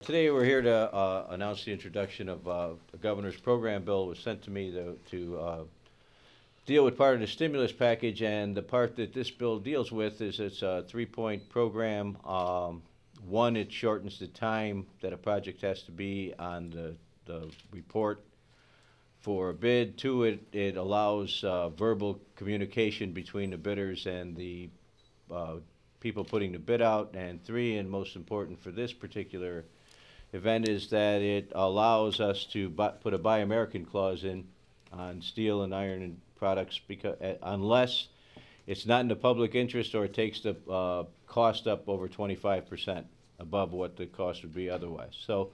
Today we're here to announce the introduction of the governor's program bill. It was sent to me to deal with part of the stimulus package, and the part that this bill deals with is it's a 3-point program. One, it shortens the time that a project has to be on the report for a bid. Two, it allows verbal communication between the bidders and the people putting the bid out. And three, and most important for this particular event, is that it allows us to put a Buy American clause in on steel and iron and products, because unless it's not in the public interest or it takes the cost up over 25% above what the cost would be otherwise. So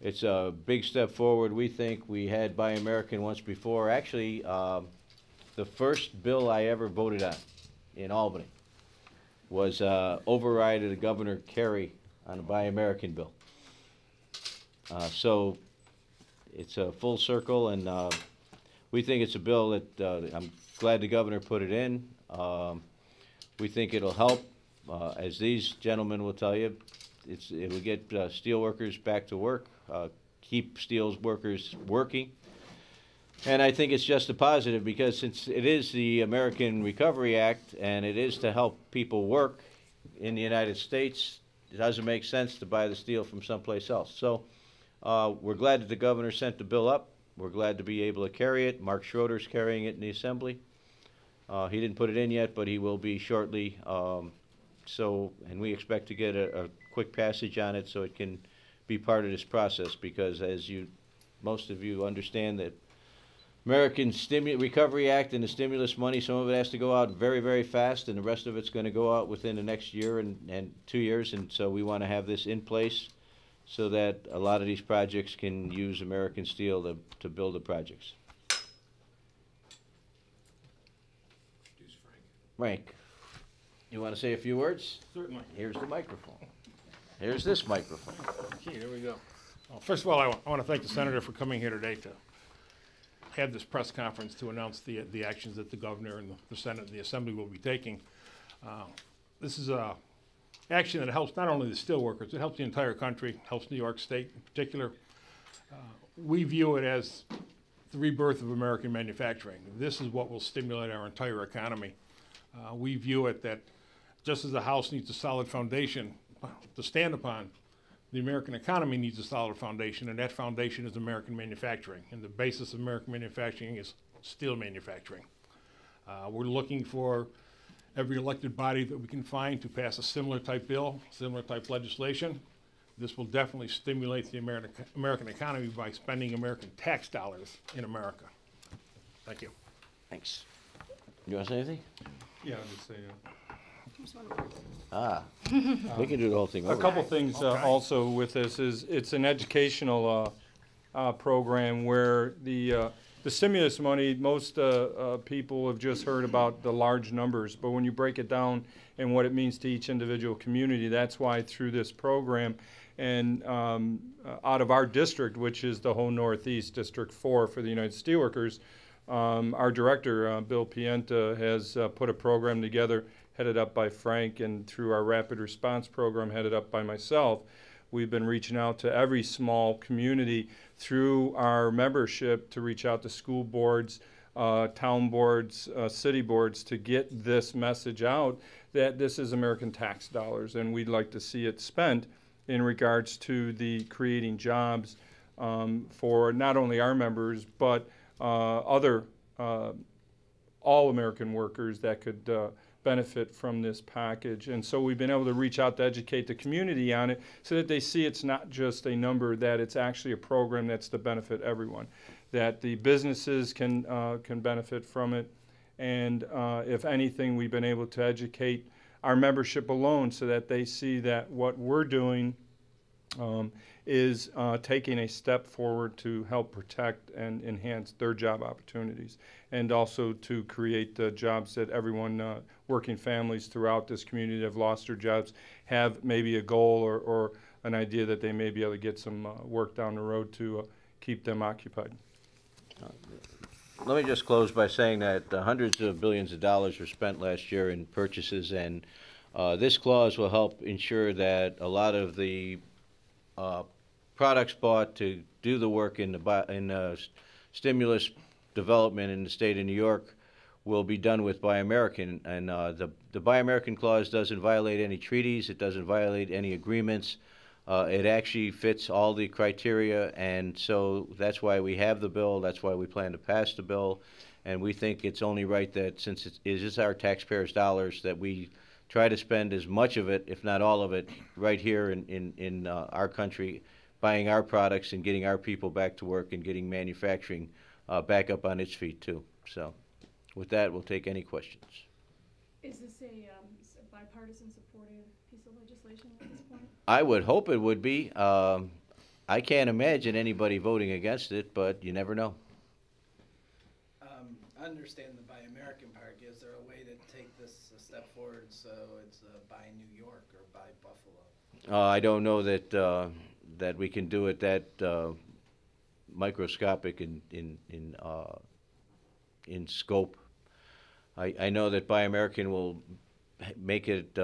it's a big step forward. We think we had Buy American once before. Actually, the first bill I ever voted on in Albany was override of the Governor Kerry on a Buy American bill. So it's a full circle, and we think it's a bill that I'm glad the governor put it in. We think it'll help, as these gentlemen will tell you. It'll get steel workers back to work, keep steel workers working. And I think it's just a positive, because since it is the American Recovery Act and it is to help people work in the United States, it doesn't make sense to buy the steel from someplace else. So we're glad that the governor sent the bill up. We're glad to be able to carry it. Mark Schroeder's carrying it in the Assembly. He didn't put it in yet, but he will be shortly. And we expect to get a quick passage on it so it can be part of this process, because as most of you understand, that American Recovery Act and the stimulus money, some of it has to go out very, very fast, and the rest of it's going to go out within the next year and 2 years. And so we want to have this in place so that a lot of these projects can use American steel to build the projects. Frank, you want to say a few words? Certainly. Here's the microphone. Here's this microphone. Okay, there we go. Well, first of all, I want to thank the senator for coming here today to have this press conference to announce the actions that the governor and the Senate and the Assembly will be taking. This is a action that helps not only the steel workers, it helps the entire country, helps New York State in particular. We view it as the rebirth of American manufacturing. This is what will stimulate our entire economy. We view it that just as the house needs a solid foundation to stand upon, the American economy needs a solid foundation, and that foundation is American manufacturing. And the basis of American manufacturing is steel manufacturing. We're looking for every elected body that we can find to pass a similar type bill, similar type legislation. This will definitely stimulate the American economy by spending American tax dollars in America. Thank you. Thanks. You want to say anything? Yeah, I'll just say We can do the whole thing over. a couple things also with this is it's an educational program where the stimulus money, most people have just heard about the large numbers, but when you break it down and what it means to each individual community, that's why through this program and out of our district, which is the whole Northeast, District 4 for the United Steelworkers, our director, Bill Pienta, has put a program together headed up by Frank, and through our rapid response program headed up by myself. We've been reaching out to every small community through our membership to reach out to school boards, town boards, city boards, to get this message out that this is American tax dollars, and we'd like to see it spent in regards to the creating jobs for not only our members, but other all American workers that could benefit from this package. And so we've been able to reach out to educate the community on it so that they see it's not just a number, that it's actually a program that's to benefit everyone, that the businesses can benefit from it. And if anything, we've been able to educate our membership alone so that they see that what we're doing is taking a step forward to help protect and enhance their job opportunities, and also to create jobs that everyone, working families throughout this community that have lost their jobs, have maybe a goal or an idea that they may be able to get some work down the road to keep them occupied. Let me just close by saying that hundreds of billions of dollars were spent last year in purchases, and this clause will help ensure that a lot of the products bought to do the work in stimulus development in the state of New York will be done with Buy American. And the Buy American clause doesn't violate any treaties. It doesn't violate any agreements. It actually fits all the criteria, and so that's why we have the bill. That's why we plan to pass the bill. And we think it's only right that, since it is our taxpayers' dollars, that we try to spend as much of it, if not all of it, right here in our country, buying our products and getting our people back to work and getting manufacturing back up on its feet too. So with that, we'll take any questions. Is this a bipartisan supported piece of legislation at this point? I would hope it would be. I can't imagine anybody voting against it, but you never know. I understand the Buy American part. Is there a way to take this a step forward so it's Buy New York or Buy Buffalo? I don't know that that we can do it that microscopic in scope. I know that Buy American will make it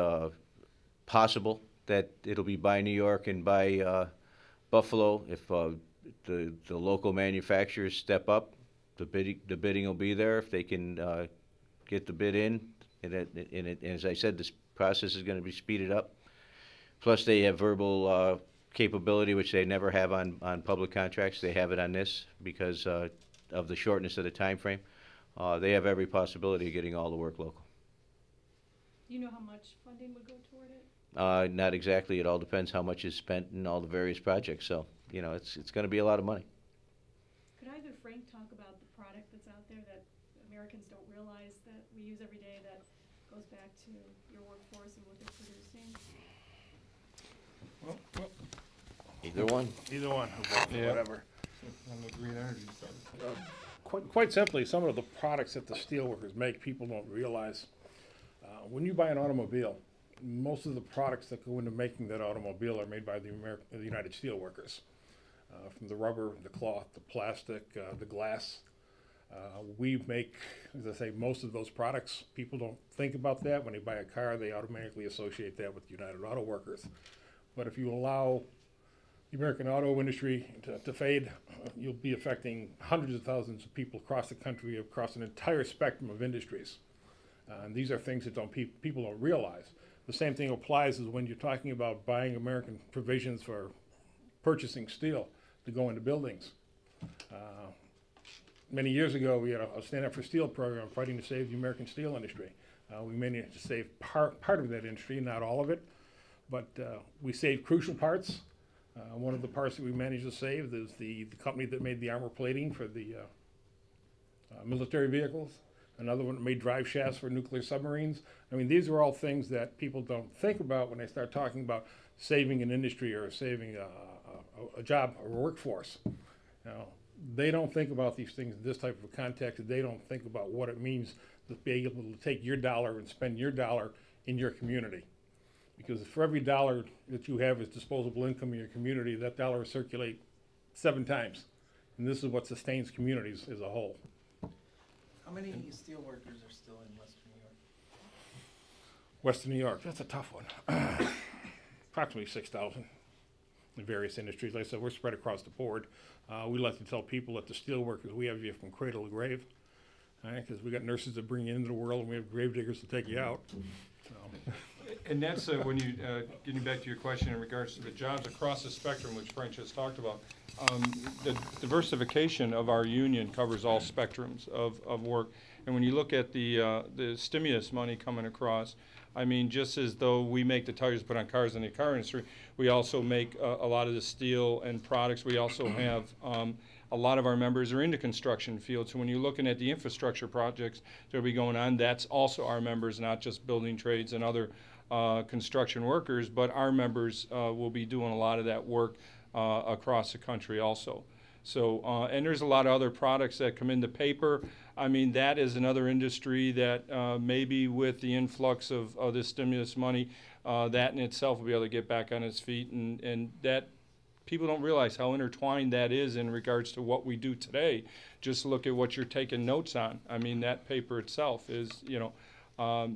possible that it'll be Buy New York and Buy Buffalo if the local manufacturers step up. The bidding will be there if they can get the bid in, and as I said, this process is going to be speeded up. Plus, they have verbal capability, which they never have on public contracts. They have it on this because of the shortness of the time frame. They have every possibility of getting all the work local. Do you know how much funding would go toward it? Not exactly. It all depends how much is spent in all the various projects. So, you know, it's going to be a lot of money. Could either Frank talk about the product that's out there that Americans don't realize that we use every day that goes back to your workforce and what they're producing? Well, Either one. either one, Yeah. whatever. On the green energy side. Quite simply, some of the products that the steelworkers make, people don't realize. When you buy an automobile, most of the products that go into making that automobile are made by the United Steelworkers. From the rubber, the cloth, the plastic, the glass. We make, as I say, most of those products. People don't think about that. When they buy a car, they automatically associate that with United Auto Workers. But if you allow the American auto industry to fade, you'll be affecting hundreds of thousands of people across the country, across an entire spectrum of industries. And these are things that people don't realize. The same thing applies as when you're talking about buying American provisions for purchasing steel to go into buildings. Many years ago, we had a Stand Up for Steel program fighting to save the American steel industry. We managed to save part of that industry, not all of it, but we saved crucial parts. One of the parts that we managed to save is the company that made the armor plating for the military vehicles. Another one that made drive shafts for nuclear submarines. I mean, these are all things that people don't think about when they start talking about saving an industry or saving a job or a workforce. Now, they don't think about these things in this type of a context. They don't think about what it means to be able to take your dollar and spend your dollar in your community. Because for every dollar that you have as disposable income in your community, that dollar will circulate 7 times. And this is what sustains communities as a whole. How many steel workers are still in Western New York? Western New York, that's a tough one. Approximately 6,000 in various industries. Like I said, we're spread across the board. We like to tell people that the steel workers, we have you from cradle to grave. Because we got nurses that bring you into the world and we have grave diggers to take you out. So. And that's when you, getting back to your question in regards to the jobs across the spectrum, which Frank just talked about, the diversification of our union covers all spectrums of work. And when you look at the stimulus money coming across, I mean, just as though we make the tires put on cars in the car industry, we also make a lot of the steel and products. We also have a lot of our members are in the construction field. So when you're looking at the infrastructure projects that will be going on, that's also our members, not just building trades and other construction workers, but our members will be doing a lot of that work across the country also. So, and there's a lot of other products that come into paper. I mean, that is another industry that maybe with the influx of this stimulus money, that in itself will be able to get back on its feet. And that people don't realize how intertwined that is in regards to what we do today. Just look at what you're taking notes on. I mean, that paper itself is, you know,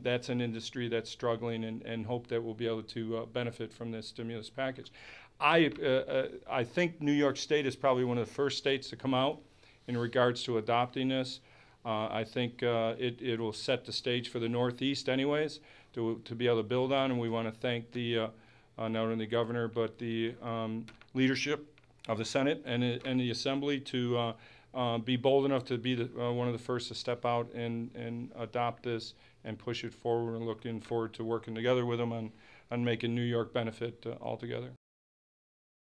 that's an industry that's struggling and hope that we'll be able to benefit from this stimulus package. I think New York State is probably one of the first states to come out in regards to adopting this. I think it will set the stage for the Northeast anyways to be able to build on, and we want to thank the not only the governor but the leadership of the Senate and the Assembly to be bold enough to be one of the first to step out and adopt this and push it forward, and looking forward to working together with them on making New York benefit altogether.